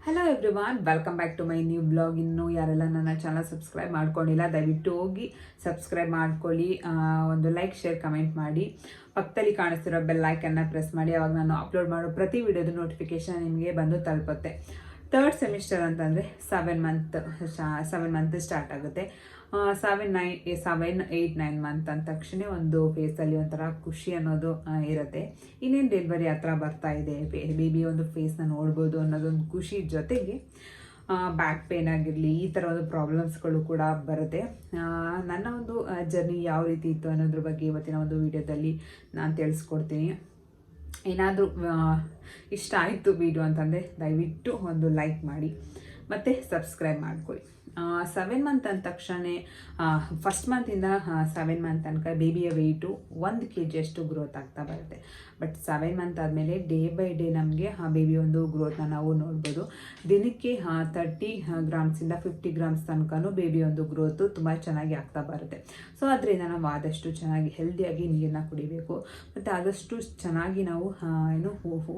Hello everyone, welcome back to my new blog. ಇನ್ನು ಯಾರೆಲ್ಲ ನನ್ನ ಚಾನಲ್ ಸಬ್ಸ್ಕ್ರೈಬ್ ಮಾಡ್ಕೊಂಡಿಲ್ಲ ದಯವಿಟ್ಟು ಹೋಗಿ ಸಬ್ಸ್ಕ್ರೈಬ್ ಮಾಡ್ಕೊಳ್ಳಿ. ಒಂದು ಲೈಕ್, ಶೇರ್, ಕಮೆಂಟ್ ಮಾಡಿ. ಪಕ್ಕದಲ್ಲಿ ಕಾಣಿಸ್ತಿರೋ ಬೆಲ್ ಐಕನ್ನ ಪ್ರೆಸ್ ಮಾಡಿ. ಅವಾಗ ನಾನು ಅಪ್ಲೋಡ್ ಮಾಡೋ ಪ್ರತಿ ವಿಡಿಯೋದ ನೋಟಿಫಿಕೇಶನ್ ನಿಮಗೆ ಬಂದು ತಲುಪುತ್ತೆ. ಥರ್ಡ್ ಸೆಮಿಸ್ಟರ್ ಅಂತಂದರೆ 7 ಮಂತ್ ಸ್ಟಾರ್ಟ್ ಆಗುತ್ತೆ. 7, 8, 9 ಮಂತ್ ಅಂದ ತಕ್ಷಣ ಒಂದು ಫೇಸಲ್ಲಿ ಒಂಥರ ಖುಷಿ ಅನ್ನೋದು ಇರುತ್ತೆ. ಇನ್ನೇನು ಡೆಲಿವರಿ ಹತ್ರ ಬರ್ತಾ ಇದೆ, ಬೇಬಿ ಒಂದು ಫೇಸ್ನ ನೋಡ್ಬೋದು ಅನ್ನೋದೊಂದು ಖುಷಿ ಜೊತೆಗೆ ಬ್ಯಾಕ್ ಪೇನ್ ಆಗಿರಲಿ, ಈ ಥರ ಒಂದು ಪ್ರಾಬ್ಲಮ್ಸ್ಗಳು ಕೂಡ ಬರುತ್ತೆ. ನನ್ನ ಒಂದು ಜರ್ನಿ ಯಾವ ರೀತಿ ಇತ್ತು ಅನ್ನೋದ್ರ ಬಗ್ಗೆ ಇವತ್ತಿನ ಒಂದು ವಿಡಿಯೋದಲ್ಲಿ ನಾನು ತಿಳಿಸ್ಕೊಡ್ತೀನಿ. ಏನಾದರೂ ಇಷ್ಟ ಆಯಿತು ವಿಡಿಯೋ ಅಂತಂದರೆ ದಯವಿಟ್ಟು ಒಂದು ಲೈಕ್ ಮಾಡಿ ಮತ್ತು ಸಬ್ಸ್ಕ್ರೈಬ್ ಮಾಡ್ಕೊಳ್ಳಿ. 7 ಮಂತ್ ಅಂದ ತಕ್ಷಣ ಫಸ್ಟ್ ಮಂತಿಂದ 7 ಮಂತ್ ತನಕ ಬೇಬಿಯ ವೆಯ್ಟು 1 kg ಅಷ್ಟು ಗ್ರೋತ್ ಆಗ್ತಾ ಬರುತ್ತೆ. ಬಟ್ 7 ಮಂತ್ ಆದಮೇಲೆ ಡೇ ಬೈ ಡೇ ನಮಗೆ ಬೇಬಿ ಒಂದು ಗ್ರೋತ್ನ ನಾವು ನೋಡ್ಬೋದು. ದಿನಕ್ಕೆ 30 ಗ್ರಾಮ್ಸಿಂದ 50 ಗ್ರಾಮ್ಸ್ ತನಕನೂ ಬೇಬಿ ಒಂದು ಗ್ರೋತು ತುಂಬ ಚೆನ್ನಾಗಿ ಆಗ್ತಾ ಬರುತ್ತೆ. ಸೊ ಅದರಿಂದ ನಾವು ಆದಷ್ಟು ಚೆನ್ನಾಗಿ ಹೆಲ್ದಿಯಾಗಿ ನೀರನ್ನ ಕುಡಿಬೇಕು ಮತ್ತು ಆದಷ್ಟು ಚೆನ್ನಾಗಿ ನಾವು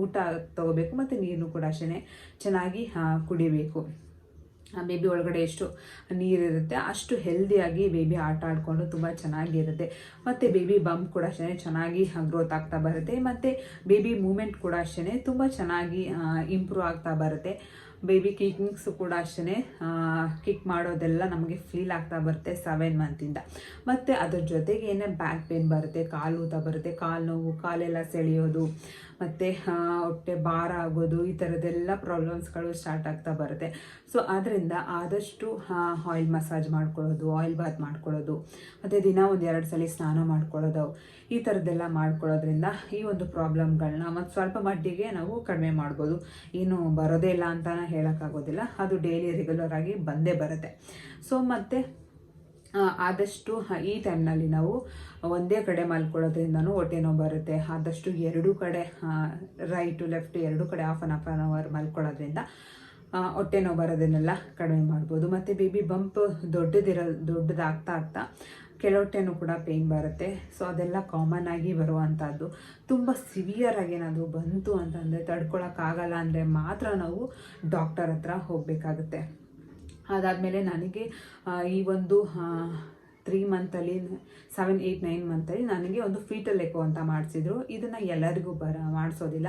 ಊಟ ತಗೋಬೇಕು ಮತ್ತು ನೀರನ್ನು ಕೂಡ ಅಷ್ಟೇ ಚೆನ್ನಾಗಿ ಕುಡಿಬೇಕು. ಬೇಬಿ ಒಳಗಡೆ ಎಷ್ಟು ನೀರಿರುತ್ತೆ ಅಷ್ಟು ಹೆಲ್ದಿಯಾಗಿ ಬೇಬಿ ಆಟ ಆಡಿಕೊಂಡು ತುಂಬ ಚೆನ್ನಾಗಿರುತ್ತೆ. ಮತ್ತು ಬೇಬಿ ಬಂಪ್ ಕೂಡ ಅಷ್ಟೇ ಚೆನ್ನಾಗಿ ಗ್ರೋತ್ ಆಗ್ತಾ ಬರುತ್ತೆ. ಮತ್ತು ಬೇಬಿ ಮೂಮೆಂಟ್ ಕೂಡ ಅಷ್ಟೇ ತುಂಬ ಚೆನ್ನಾಗಿ ಇಂಪ್ರೂವ್ ಆಗ್ತಾ ಬರುತ್ತೆ. ಬೇಬಿ ಕಿಕ್ಕಿಂಗ್ಸು ಕೂಡ ಅಷ್ಟೇ ಕಿಕ್ ಮಾಡೋದೆಲ್ಲ ನಮಗೆ ಫೀಲ್ ಆಗ್ತಾ ಬರುತ್ತೆ 7 ಮಂತಿಂದ. ಮತ್ತು ಅದ್ರ ಜೊತೆಗೆ ಏನೇ ಬ್ಯಾಕ್ ಪೇನ್ ಬರುತ್ತೆ, ಕಾಲು ಊತ ಬರುತ್ತೆ, ಕಾಲು ನೋವು, ಕಾಲೆಲ್ಲ ಸೆಳೆಯೋದು, ಮತ್ತು ಹೊಟ್ಟೆ ಭಾರ ಆಗೋದು, ಈ ಥರದ್ದೆಲ್ಲ ಪ್ರಾಬ್ಲಮ್ಸ್ಗಳು ಸ್ಟಾರ್ಟ್ ಆಗ್ತಾ ಬರುತ್ತೆ. ಸೊ ಅದರಿಂದ ಆದಷ್ಟು ಆಯಿಲ್ ಮಸಾಜ್ ಮಾಡ್ಕೊಳ್ಳೋದು, ಆಯಿಲ್ ಬಾತ್ ಮಾಡ್ಕೊಳ್ಳೋದು, ಮತ್ತು ದಿನ 1-2 ಸಲ ಸ್ನಾನ ಮಾಡ್ಕೊಳ್ಳೋದು, ಈ ಥರದ್ದೆಲ್ಲ ಮಾಡ್ಕೊಳ್ಳೋದ್ರಿಂದ ಈ ಒಂದು ಪ್ರಾಬ್ಲಮ್ಗಳನ್ನ ಮತ್ತು ಸ್ವಲ್ಪ ಮಟ್ಟಿಗೆ ನಾವು ಕಡಿಮೆ ಮಾಡ್ಬೋದು. ಏನು ಬರೋದೇ ಇಲ್ಲ ಅಂತ ಹೇಳೋಕ್ಕಾಗೋದಿಲ್ಲ, ಅದು ಡೈಲಿ ರೆಗ್ಯುಲರ್ ಆಗಿ ಬಂದೇ ಬರುತ್ತೆ. ಸೊ ಮತ್ತು ಆದಷ್ಟು ಈ ಟೈಮ್ನಲ್ಲಿ ನಾವು ಒಂದೇ ಕಡೆ ಮಲ್ಕೊಳ್ಳೋದ್ರಿಂದನೂ ಹೊಟ್ಟೆ ನೋವು ಬರುತ್ತೆ. ಆದಷ್ಟು 2 ಕಡೆ ರೈಟು ಲೆಫ್ಟು 2 ಕಡೆ ಹಾಫ್ ಆನ್ ಅವರ್ ಮಲ್ಕೊಳ್ಳೋದ್ರಿಂದ ಹೊಟ್ಟೆ ನೋವು ಬರೋದನ್ನೆಲ್ಲ ಕಡಿಮೆ ಮಾಡ್ಬೋದು. ಮತ್ತು ಬೇಬಿ ಬಂಪ್ ದೊಡ್ಡದಾಗ್ತಾ ಆಗ್ತಾ ಕೆಳಹೊಟ್ಟೆನೂ ಕೂಡ ಪೇಯ್ನ್ ಬರುತ್ತೆ. ಸೊ ಅದೆಲ್ಲ ಕಾಮನ್ ಆಗಿ ಬರುವಂಥದ್ದು. ತುಂಬ ಸಿವಿಯರ್ ಆಗಿ ಏನಾದರೂ ಬಂತು ಅಂತಂದರೆ, ತಡ್ಕೊಳಕ್ಕಾಗಲ್ಲ ಅಂದರೆ ಮಾತ್ರ ನಾವು ಡಾಕ್ಟರ್ ಹತ್ರ ಹೋಗಬೇಕಾಗುತ್ತೆ. ಅದಾದಮೇಲೆ ನನಗೆ ಈ ಒಂದು 3 ಮಂತಲ್ಲಿ 7, 8, 9 ಮಂತಲ್ಲಿ ನನಗೆ ಒಂದು ಫೀಟಲ್ ಎಕೋ ಅಂತ ಮಾಡಿಸಿದ್ರು. ಇದನ್ನು ಎಲ್ಲರಿಗೂ ಮಾಡಿಸೋದಿಲ್ಲ.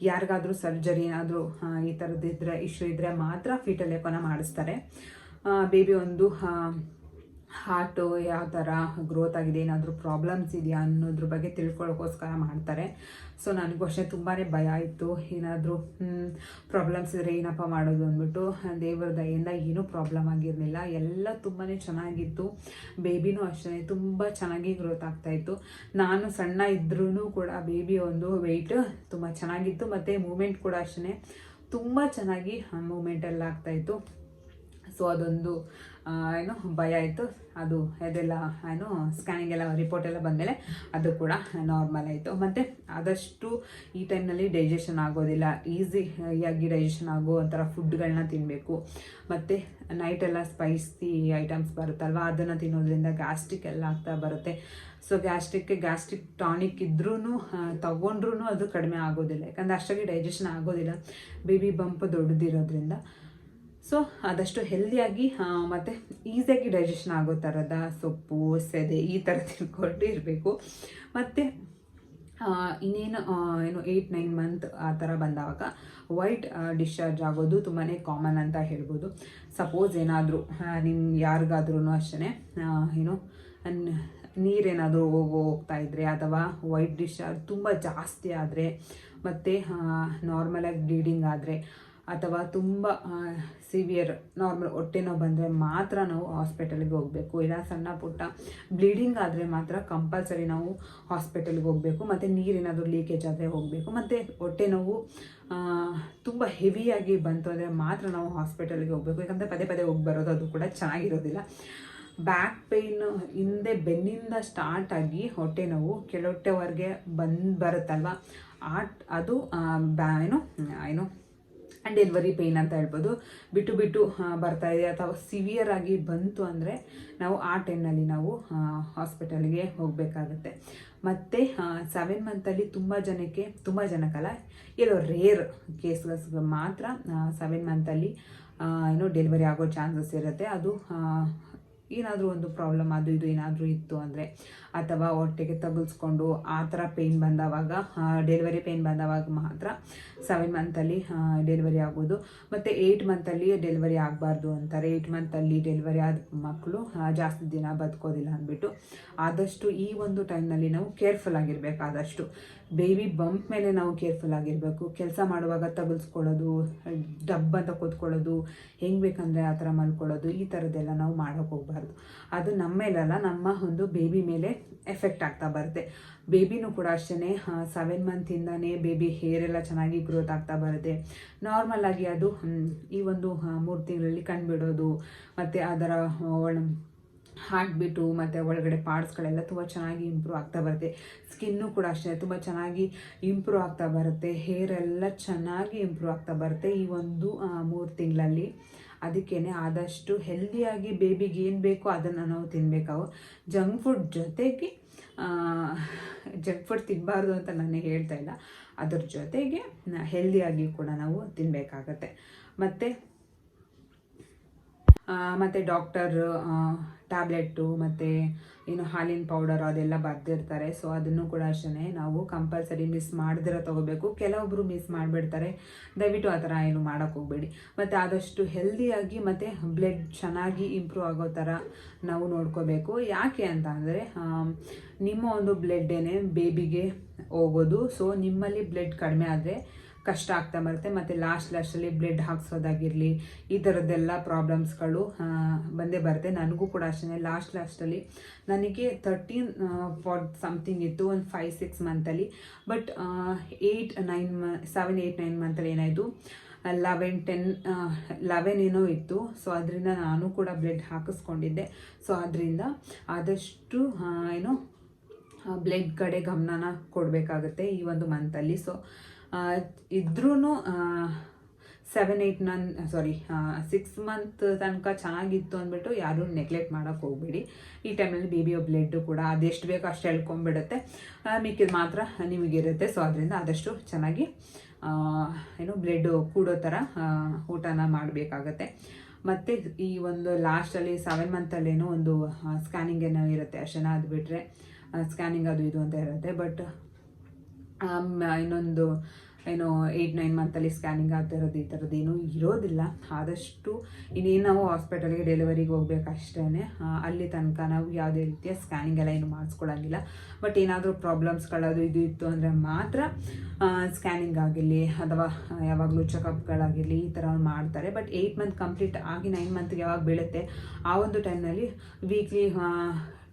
ಯಾರಿಗಾದರೂ ಸರ್ಜರಿ ಏನಾದರೂ ಈ ಥರದ್ದಿದ್ರೆ ಇಶ್ಯೂ ಇದ್ದರೆ ಮಾತ್ರ ಫೀಟಲ್ ಎಕೋನ ಮಾಡಿಸ್ತಾರೆ. ಬೇಬಿ ಒಂದು ಹಾರ್ಟು ಯಾವ ಥರ ಗ್ರೋತ್ ಆಗಿದೆ, ಏನಾದರೂ ಪ್ರಾಬ್ಲಮ್ಸ್ ಇದೆಯಾ ಅನ್ನೋದ್ರ ಬಗ್ಗೆ ತಿಳ್ಕೊಳ್ಳೋಕ್ಕೋಸ್ಕರ ಮಾಡ್ತಾರೆ. ಸೊ ನನಗೂ ಅಷ್ಟೇ ತುಂಬಾ ಭಯ ಇತ್ತು, ಏನಾದರೂ ಪ್ರಾಬ್ಲಮ್ಸ್ ಇದ್ದರೆ ಏನಪ್ಪ ಮಾಡೋದು ಅಂದ್ಬಿಟ್ಟು. ದೇವರ ದಯೆಯಿಂದ ಏನೂ ಪ್ರಾಬ್ಲಮ್ ಆಗಿರಲಿಲ್ಲ, ಎಲ್ಲ ತುಂಬಾ ಚೆನ್ನಾಗಿತ್ತು. ಬೇಬಿನೂ ಅಷ್ಟೇ ತುಂಬ ಚೆನ್ನಾಗಿ ಗ್ರೋತ್ ಆಗ್ತಾಯಿತ್ತು. ನಾನು ಸಣ್ಣ ಇದ್ರೂ ಕೂಡ ಬೇಬಿ ಒಂದು ವೆಯ್ಟ್ ತುಂಬ ಚೆನ್ನಾಗಿತ್ತು. ಮತ್ತು ಮೂಮೆಂಟ್ ಕೂಡ ಅಷ್ಟೇ ತುಂಬ ಚೆನ್ನಾಗಿ ಮೂಮೆಂಟೆಲ್ಲ ಆಗ್ತಾಯಿತ್ತು. ಸೊ ಅದೊಂದು ಭಯ ಇತ್ತು. ಅದು ಅದೆಲ್ಲ ಸ್ಕ್ಯಾನಿಂಗ್ ಎಲ್ಲ ರಿಪೋರ್ಟ್ ಎಲ್ಲ ಬಂದಮೇಲೆ ಅದು ಕೂಡ ನಾರ್ಮಲ್ ಆಯಿತು. ಮತ್ತು ಆದಷ್ಟು ಈ ಟೈಮ್ನಲ್ಲಿ ಡೈಜೆಷನ್ ಆಗೋದಿಲ್ಲ, ಈಸಿಯಾಗಿ ಡೈಜೆಷನ್ ಆಗೋ ಒಂಥರ ಫುಡ್ಗಳನ್ನ ತಿನ್ನಬೇಕು. ಮತ್ತು ನೈಟೆಲ್ಲ ಸ್ಪೈಸಿ ಐಟಮ್ಸ್ ಬರುತ್ತಲ್ವ, ಅದನ್ನು ತಿನ್ನೋದ್ರಿಂದ ಗ್ಯಾಸ್ಟ್ರಿಕ್ ಎಲ್ಲ ಆಗ್ತಾ ಬರುತ್ತೆ. ಸೊ ಗ್ಯಾಸ್ಟ್ರಿಕ್ ಟಾನಿಕ್ ಇದ್ರೂ ತಗೊಂಡ್ರೂ ಅದು ಕಡಿಮೆ ಆಗೋದಿಲ್ಲ, ಯಾಕಂದರೆ ಅಷ್ಟಾಗಿ ಡೈಜೆಷನ್ ಆಗೋದಿಲ್ಲ ಬೇಬಿ ಬಂಪ್ ದೊಡ್ಡದಿರೋದ್ರಿಂದ. ಸೊ ಆದಷ್ಟು ಹೆಲ್ದಿಯಾಗಿ ಮತ್ತು ಈಸಿಯಾಗಿ ಡೈಜೆಷನ್ ಆಗೋ ಥರದ ಸೊಪ್ಪು, ಸೆದೆ ಈ ಥರ ತಿನ್ಕೊಂಡು ಇರಬೇಕು. ಮತ್ತು ಇನ್ನೇನು 8, 9 ಮಂತ್ ಆ ಥರ ಬಂದಾಗ ವೈಟ್ ಡಿಸ್ಚಾರ್ಜ್ ಆಗೋದು ತುಂಬಾ ಕಾಮನ್ ಅಂತ ಹೇಳ್ಬೋದು. ಸಪೋಸ್ ಏನಾದರೂ ಯಾರಿಗಾದ್ರೂ ಅಷ್ಟೇ ನೀರೇನಾದರೂ ಹೋಗ್ತಾ ಇದ್ದರೆ, ಅಥವಾ ವೈಟ್ ಡಿಸ್ಚಾರ್ಜ್ ತುಂಬ ಜಾಸ್ತಿ ಆದರೆ, ಮತ್ತು ನಾರ್ಮಲಾಗಿ ಬ್ಲೀಡಿಂಗ್ ಆದರೆ, ಅಥವಾ ತುಂಬ ಸಿವಿಯರ್ ನಾರ್ಮಲ್ ಹೊಟ್ಟೆ ನೋವು ಬಂದರೆ ಮಾತ್ರ ನಾವು ಹಾಸ್ಪಿಟಲ್ಗೆ ಹೋಗಬೇಕು. ಇಲ್ಲ ಸಣ್ಣ ಪುಟ್ಟ ಬ್ಲೀಡಿಂಗ್ ಆದರೆ ಮಾತ್ರ ಕಂಪಲ್ಸರಿ ನಾವು ಹಾಸ್ಪಿಟಲ್ಗೆ ಹೋಗಬೇಕು. ಮತ್ತು ನೀರೇನಾದರೂ ಲೀಕೇಜ್ ಆದರೆ ಹೋಗಬೇಕು. ಮತ್ತು ಹೊಟ್ಟೆ ನೋವು ತುಂಬ ಹೆವಿಯಾಗಿ ಬಂತು ಅಂದರೆ ಮಾತ್ರ ನಾವು ಹಾಸ್ಪಿಟಲ್ಗೆ ಹೋಗಬೇಕು. ಯಾಕಂದರೆ ಪದೇ ಪದೇ ಹೋಗಿ ಬರೋದು ಅದು ಕೂಡ ಚೆನ್ನಾಗಿರೋದಿಲ್ಲ. ಬ್ಯಾಕ್ ಪೇಯ್ನ್ ಹಿಂದೆ ಬೆನ್ನಿಂದ ಸ್ಟಾರ್ಟ್ ಆಗಿ ಹೊಟ್ಟೆ ನೋವು ಕೆಳಹೊಟ್ಟೆವರೆಗೆ ಬರುತ್ತಲ್ವ, ಅದು ಡೆಲಿವರಿ ಪೇಯ್ನ್ ಅಂತ ಹೇಳ್ಬೋದು. ಬಿಟ್ಟು ಬರ್ತಾ ಇದೆ ಅಥವಾ ಸಿವಿಯರ್ ಆಗಿ ಬಂತು ಅಂದರೆ ನಾವು ಆ ಟೈಮ್ನಲ್ಲಿ ನಾವು ಹಾಸ್ಪಿಟಲ್ಗೆ ಹೋಗಬೇಕಾಗುತ್ತೆ. ಮತ್ತು 7 ಮಂತಲ್ಲಿ ತುಂಬ ಜನಕ್ಕಲ್ಲ, ಎಲ್ಲೋ ರೇರ್ ಕೇಸ್ಗಳು ಮಾತ್ರ 7 ಮಂತಲ್ಲಿ ಡೆಲಿವರಿ ಆಗೋ ಚಾನ್ಸಸ್ ಇರುತ್ತೆ. ಅದು ಏನಾದರೂ ಒಂದು ಪ್ರಾಬ್ಲಮ್ ಅದು ಇದು ಏನಾದರೂ ಇತ್ತು ಅಂದರೆ, ಅಥವಾ ಹೊಟ್ಟೆಗೆ ತಗುಲ್ಸ್ಕೊಂಡು ಆ ಥರ ಪೇಯ್ನ್ ಬಂದವಾಗ, ಡೆಲಿವರಿ ಪೇಯ್ನ್ ಬಂದವಾಗ ಮಾತ್ರ 7 ಮಂತಲ್ಲಿ ಡೆಲಿವರಿ ಆಗೋದು. ಮತ್ತು 8 ಮಂತಲ್ಲಿ ಡೆಲಿವರಿ ಆಗಬಾರ್ದು ಅಂತಾರೆ. 8 ಮಂತಲ್ಲಿ ಡೆಲಿವರಿ ಆದ ಮಕ್ಕಳು ಜಾಸ್ತಿ ದಿನ ಬದುಕೋದಿಲ್ಲ ಅಂದ್ಬಿಟ್ಟು. ಆದಷ್ಟು ಈ ಒಂದು ಟೈಮ್ನಲ್ಲಿ ನಾವು ಕೇರ್ಫುಲ್ ಆಗಿರಬೇಕು. ಆದಷ್ಟು ಬೇಬಿ ಬಂಪ್ ಮೇಲೆ ನಾವು ಕೇರ್ಫುಲ್ ಆಗಿರಬೇಕು. ಕೆಲಸ ಮಾಡುವಾಗ ತಗುಲ್ಸ್ಕೊಳ್ಳೋದು, ಡಬ್ ಅಂತ ಕೂತ್ಕೊಳ್ಳೋದು, ಹೆಂಗೆ ಬೇಕಂದರೆ ಆ ಥರ ಮಲ್ಕೊಳ್ಳೋದು, ಈ ಥರದ್ದೆಲ್ಲ ನಾವು ಮಾಡೋಕ್ಕೆ ಹೋಗಬಾರ್ದು. ಅದು ನಮ್ಮ ಮೇಲಲ್ಲ, ನಮ್ಮ ಒಂದು ಬೇಬಿ ಮೇಲೆ ಎಫೆಕ್ಟ್ ಆಗ್ತಾ ಬರುತ್ತೆ. ಬೇಬಿನೂ ಕೂಡ ಅಷ್ಟೇ 7 ಮಂತಿಂದನೇ ಬೇಬಿ ಹೇರ್ ಎಲ್ಲ ಚೆನ್ನಾಗಿ ಗ್ರೋತ್ ಆಗ್ತಾ ಬರುತ್ತೆ. ನಾರ್ಮಲ್ ಆಗಿ ಅದು ಈ ಒಂದು 3 ತಿಂಗಳಲ್ಲಿ ಕಂಡುಬಿಡೋದು, ಮತ್ತು ಅದರ ಹಾರ್ಟ್ಬಿಟ್ಟು ಮತ್ತು ಒಳಗಡೆ ಪಾರ್ಟ್ಸ್ಗಳೆಲ್ಲ ತುಂಬ ಚೆನ್ನಾಗಿ ಇಂಪ್ರೂವ್ ಆಗ್ತಾ ಬರುತ್ತೆ. ಸ್ಕಿನ್ನು ಕೂಡ ಅಷ್ಟೇ ತುಂಬ ಚೆನ್ನಾಗಿ ಇಂಪ್ರೂವ್ ಆಗ್ತಾ ಬರುತ್ತೆ. ಹೇರ್ ಎಲ್ಲ ಚೆನ್ನಾಗಿ ಇಂಪ್ರೂವ್ ಆಗ್ತಾ ಬರುತ್ತೆ ಈ ಒಂದು 3 ತಿಂಗಳಲ್ಲಿ. ಅದಕ್ಕೇ ಆದಷ್ಟು ಹೆಲ್ದಿಯಾಗಿ ಬೇಬಿಗೆ ಏನು ಬೇಕೋ ಅದನ್ನು ನಾವು ತಿನ್ನಬೇಕಾವು. ಜಂಕ್ ಫುಡ್ ಜೊತೆಗೆ ಜಂಕ್ ಫುಡ್ ತಿನ್ನಬಾರ್ದು ಅಂತ ನಾನು ಹೇಳ್ತಾ ಇಲ್ಲ, ಅದ್ರ ಜೊತೆಗೆ ಹೆಲ್ದಿಯಾಗಿ ಕೂಡ ನಾವು ತಿನ್ನಬೇಕಾಗತ್ತೆ. ಮತ್ತು ಡಾಕ್ಟರ್ ಟ್ಯಾಬ್ಲೆಟ್ಟು ಮತ್ತು ಹಾಲಿನ ಪೌಡರ್ ಅದೆಲ್ಲ ಬರೆದಿರ್ತಾರೆ. ಸೊ ಅದನ್ನು ಕೂಡ ಅಷ್ಟೇ ನಾವು ಕಂಪಲ್ಸರಿ ಮಿಸ್ ಮಾಡಿದ್ರೆ ತೊಗೋಬೇಕು. ಕೆಲವೊಬ್ಬರು ಮಿಸ್ ಮಾಡಿಬಿಡ್ತಾರೆ, ದಯವಿಟ್ಟು ಆ ಥರ ಏನು ಮಾಡೋಕ್ಕೆ ಹೋಗಬೇಡಿ. ಮತ್ತು ಆದಷ್ಟು ಹೆಲ್ದಿಯಾಗಿ ಮತ್ತು ಬ್ಲಡ್ ಚೆನ್ನಾಗಿ ಇಂಪ್ರೂವ್ ಆಗೋ ಥರ ನಾವು ನೋಡ್ಕೋಬೇಕು. ಯಾಕೆ ಅಂತ ಅಂದರೆ ನಿಮ್ಮ ಒಂದು ಬ್ಲಡ್ಡೇ ಬೇಬಿಗೆ ಹೋಗೋದು. ಸೊ ನಿಮ್ಮಲ್ಲಿ ಬ್ಲಡ್ ಕಡಿಮೆ ಆದರೆ ಕಷ್ಟ ಆಗ್ತಾ ಬರುತ್ತೆ. ಮತ್ತು ಲಾಸ್ಟಲ್ಲಿ ಬ್ಲಡ್ ಹಾಕ್ಸೋದಾಗಿರಲಿ, ಈ ಥರದ್ದೆಲ್ಲ ಪ್ರಾಬ್ಲಮ್ಸ್ಗಳು ಬಂದೇ ಬರುತ್ತೆ. ನನಗೂ ಕೂಡ ಅಷ್ಟೇ ಲಾಸ್ಟಲ್ಲಿ ನನಗೆ 13 ಸಮಥಿಂಗ್ ಇತ್ತು ಒಂದು 5-6 ಮಂತಲ್ಲಿ. ಬಟ್ 7, 8, 9 ಮಂತಲ್ಲಿ ಏನಾಯಿತು 11 ಏನೋ ಇತ್ತು. ಸೊ ಅದರಿಂದ ನಾನು ಕೂಡ ಬ್ಲಡ್ ಹಾಕಿಸ್ಕೊಂಡಿದ್ದೆ. ಸೊ ಅದರಿಂದ ಆದಷ್ಟು ಬ್ಲಡ್ ಕಡೆ ಗಮನನ ಕೊಡಬೇಕಾಗುತ್ತೆ ಈ ಒಂದು ಮಂತಲ್ಲಿ. ಸೊ ಇದ್ರೂ 6 ಮಂತ್ ತನಕ ಚೆನ್ನಾಗಿತ್ತು ಅಂದ್ಬಿಟ್ಟು ಯಾರೂ ನೆಗ್ಲೆಕ್ಟ್ ಮಾಡೋಕ್ಕೆ ಹೋಗಬೇಡಿ. ಈ ಟೈಮಲ್ಲಿ ಬೇಬಿಯ ಬ್ಲಡ್ಡು ಕೂಡ ಅದೆಷ್ಟು ಬೇಕೋ ಅಷ್ಟು ಎಳ್ಕೊಂಬಿಡುತ್ತೆ, ಮಿಕ್ಕಿದ ಮಾತ್ರ ನಿಮಗಿರುತ್ತೆ. ಸೊ ಅದರಿಂದ ಆದಷ್ಟು ಚೆನ್ನಾಗಿ ಬ್ಲಡ್ ಕೂಡೋ ಥರ ಊಟನ ಮಾಡಬೇಕಾಗತ್ತೆ. ಮತ್ತು ಈ ಒಂದು ಲಾಸ್ಟಲ್ಲಿ 7 ಮಂತಲ್ಲೇನೋ ಒಂದು ಸ್ಕ್ಯಾನಿಂಗ್ ಏನೋ ಇರುತ್ತೆ ಅಷ್ಟೇ, ಅದು ಬಿಟ್ಟರೆ ಸ್ಕ್ಯಾನಿಂಗ್ ಅದು ಇದು ಅಂತ ಇರುತ್ತೆ. ಬಟ್ ಇನ್ನೊಂದು 8-9 ಮಂತಲ್ಲಿ ಸ್ಕ್ಯಾನಿಂಗ್ ಆಗ್ತಿರೋದು ಈ ಥರದ್ದೇನೂ ಇರೋದಿಲ್ಲ. ಆದಷ್ಟು ಇನ್ನೇನು ನಾವು ಹಾಸ್ಪಿಟಲ್ಗೆ ಡೆಲಿವರಿಗೆ ಹೋಗ್ಬೇಕಷ್ಟೇ, ಅಲ್ಲಿ ತನಕ ನಾವು ಯಾವುದೇ ರೀತಿಯ ಸ್ಕ್ಯಾನಿಂಗ್ ಎಲ್ಲ ಏನು ಮಾಡಿಸ್ಕೊಳ್ಳೋಂಗಿಲ್ಲ. ಬಟ್ ಏನಾದರೂ ಪ್ರಾಬ್ಲಮ್ಸ್ಗಳದು ಇದು ಇತ್ತು ಅಂದರೆ ಮಾತ್ರ ಸ್ಕ್ಯಾನಿಂಗ್ ಆಗಿರಲಿ ಅಥವಾ ಯಾವಾಗಲೂ ಚೆಕಪ್ಗಳಾಗಿರಲಿ ಈ ಥರ ಮಾಡ್ತಾರೆ. ಬಟ್ 8 ಮಂತ್ ಕಂಪ್ಲೀಟ್ ಆಗಿ 9 ಮಂತ್ಗೆ ಯಾವಾಗ ಬೀಳುತ್ತೆ ಆ ಒಂದು ಟೈಮ್ನಲ್ಲಿ ವೀಕ್ಲಿ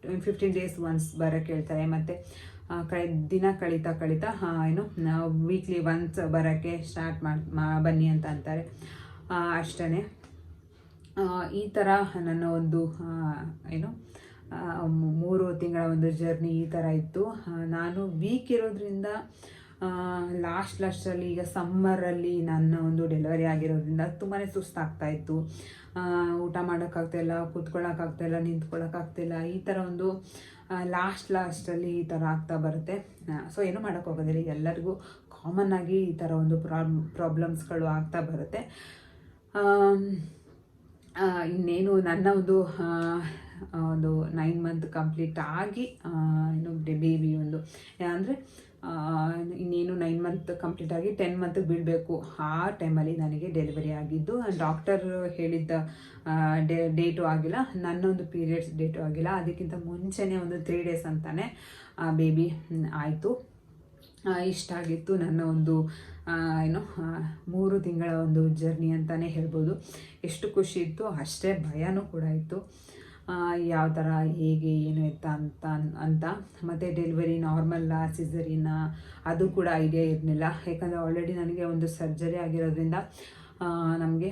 15 ಡೇಸ್ ಒನ್ಸ್ ಬರೋಕ್ಕೆ ಹೇಳ್ತಾರೆ. ಮತ್ತು ದಿನ ಕಳೀತಾ ವೀಕ್ಲಿ ಒನ್ಸ್ ಬರೋಕ್ಕೆ ಸ್ಟಾರ್ಟ್ ಬನ್ನಿ ಅಂತ ಅಂತಾರೆ ಅಷ್ಟೇ. ಈ ಥರ ನನ್ನ ಒಂದು 3 ತಿಂಗಳ ಒಂದು ಜರ್ನಿ ಈ ಥರ ಇತ್ತು. ನಾನು ವೀಕ್ ಇರೋದ್ರಿಂದ ಲಾಸ್ಟಲ್ಲಿ ಈಗ ಸಮ್ಮರಲ್ಲಿ ನನ್ನ ಒಂದು ಡೆಲಿವರಿ ಆಗಿರೋದ್ರಿಂದ ತುಂಬಾ ಸುಸ್ತಾಗ್ತಾಯಿತ್ತು. ಊಟ ಮಾಡೋಕ್ಕಾಗ್ತಾಯಿಲ್ಲ, ಕೂತ್ಕೊಳ್ಳೋಕ್ಕಾಗ್ತಾಯಿಲ್ಲ, ನಿಂತ್ಕೊಳ್ಳೋಕ್ಕಾಗ್ತಾಯಿಲ್ಲ. ಈ ಥರ ಒಂದು ಲಾಸ್ಟಲ್ಲಿ ಈ ಥರ ಆಗ್ತಾ ಬರುತ್ತೆ. ಸೊ ಏನೂ ಮಾಡೋಕ್ಕೋಗೋದಿಲ್ಲ, ಎಲ್ಲರಿಗೂ ಕಾಮನ್ ಆಗಿ ಈ ಥರ ಒಂದು ಪ್ರಾಬ್ಲಮ್ಸ್ಗಳು ಆಗ್ತಾ ಬರುತ್ತೆ. ಇನ್ನೇನು ನನ್ನ ಒಂದು 9 ಮಂತ್ ಕಂಪ್ಲೀಟ್ ಆಗಿ ಬೇಬಿ ಒಂದು ಅಂದರೆ ಇನ್ನೇನು 9 ಮಂತ್ ಕಂಪ್ಲೀಟ್ ಆಗಿ 10 ಮಂತ್ಗೆ ಬೀಳಬೇಕು. ಆ ಟೈಮಲ್ಲಿ ನನಗೆ ಡೆಲಿವರಿ ಆಗಿದ್ದು. ಡಾಕ್ಟರ್ ಹೇಳಿದ್ದ ಡೇಟು ಆಗಿಲ್ಲ, ನನ್ನೊಂದು ಪೀರಿಯಡ್ಸ್ ಡೇಟು ಆಗಿಲ್ಲ. ಅದಕ್ಕಿಂತ ಮುಂಚೆನೇ ಒಂದು 3 ಡೇಸ್ ಅಂತಾನೆ ಬೇಬಿ ಆಯಿತು. ಇಷ್ಟಾಗಿತ್ತು ನನ್ನ ಒಂದು 3 ತಿಂಗಳ ಒಂದು ಜರ್ನಿ ಅಂತಲೇ ಹೇಳ್ಬೋದು. ಎಷ್ಟು ಖುಷಿ ಇತ್ತು ಅಷ್ಟೇ ಭಯನೂ ಕೂಡ ಇತ್ತು, ಯಾವ ಥರ ಹೇಗೆ ಏನು ಎತ್ತ ಅಂತ. ಮತ್ತು ಡೆಲಿವರಿ ನಾರ್ಮಲ್ಲ ಸಿಸರಿನ ಅದು ಕೂಡ ಐಡಿಯಾ ಇರಲಿಲ್ಲ. ಯಾಕಂದರೆ ಆಲ್ರೆಡಿ ನನಗೆ ಒಂದು ಸರ್ಜರಿ ಆಗಿರೋದ್ರಿಂದ ನಮಗೆ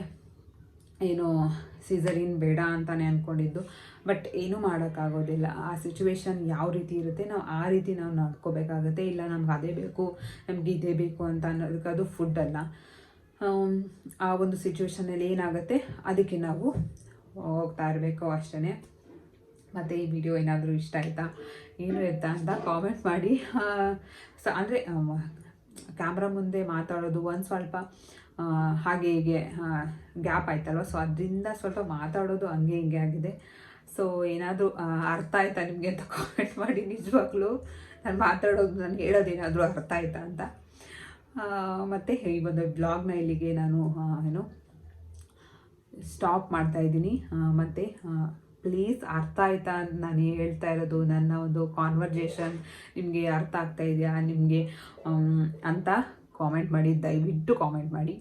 ಸಿಸರಿನ್ ಬೇಡ ಅಂತಲೇ ಅಂದ್ಕೊಂಡಿದ್ದು. ಬಟ್ ಏನೂ ಮಾಡೋಕ್ಕಾಗೋದಿಲ್ಲ, ಆ ಸಿಚುವೇಶನ್ ಯಾವ ರೀತಿ ಇರುತ್ತೆ ನಾವು ಆ ರೀತಿ ನಡ್ಕೋಬೇಕಾಗುತ್ತೆ. ಇಲ್ಲ ನಮ್ಗೆ ಅದೇ ಬೇಕು, ನಮ್ಗೆ ಇದೇ ಬೇಕು ಅಂತ ಅನ್ನೋದಕ್ಕೆ ಅದು ಫುಡ್ ಅಲ್ಲ. ಆ ಒಂದು ಸಿಚುವೇಶನಲ್ಲಿ ಏನಾಗುತ್ತೆ ಅದಕ್ಕೆ ನಾವು ಹೋಗ್ತಾ ಇರಬೇಕು ಅಷ್ಟೇ. ಮತ್ತು ಈ ವಿಡಿಯೋ ಏನಾದರೂ ಇಷ್ಟ ಆಯಿತಾ ಏನು ಇರ್ತಾ ಅಂತ ಕಾಮೆಂಟ್ ಮಾಡಿ. ಅಂದರೆ ಕ್ಯಾಮ್ರಾ ಮುಂದೆ ಮಾತಾಡೋದು ಒಂದು ಸ್ವಲ್ಪ ಹಾಗೆ ಹೀಗೆ ಗ್ಯಾಪ್ ಆಯ್ತಲ್ವ, ಸೊ ಅದರಿಂದ ಸ್ವಲ್ಪ ಮಾತಾಡೋದು ಹಂಗೆ ಹಿಂಗೆ ಆಗಿದೆ. ಸೊ ಏನಾದರೂ ಅರ್ಥ ಆಯ್ತಾ ನಿಮಗೆ ಅಂತ ಕಾಮೆಂಟ್ ಮಾಡಿ. ನಿಜವಾಗ್ಲೂ ನಾನು ಮಾತಾಡೋದು, ನಾನು ಹೇಳೋದೇನಾದರೂ ಅರ್ಥ ಆಯ್ತಾ ಅಂತ. ಮತ್ತು ಈ ಒಂದು ಬ್ಲಾಗ್ನ ಇಲ್ಲಿಗೆ ನಾನು ಸ್ಟಾಪ್ ಮಾಡ್ತಾಯಿದ್ದೀನಿ. ಮತ್ತು ಪ್ಲೀಸ್ ಅರ್ಥ ಆಯ್ತಾ ನಾನು ಹೇಳ್ತಾ ಇರೋದು, ನನ್ನ ಒಂದು ಕಾನ್ವರ್ಜೇಷನ್ ನಿಮಗೆ ಅರ್ಥ ಆಗ್ತಾ ಇದೆಯಾ ನಿಮಗೆ ಅಂತ ಕಾಮೆಂಟ್ ಮಾಡಿ, ದಯವಿಟ್ಟು ಕಾಮೆಂಟ್ ಮಾಡಿ.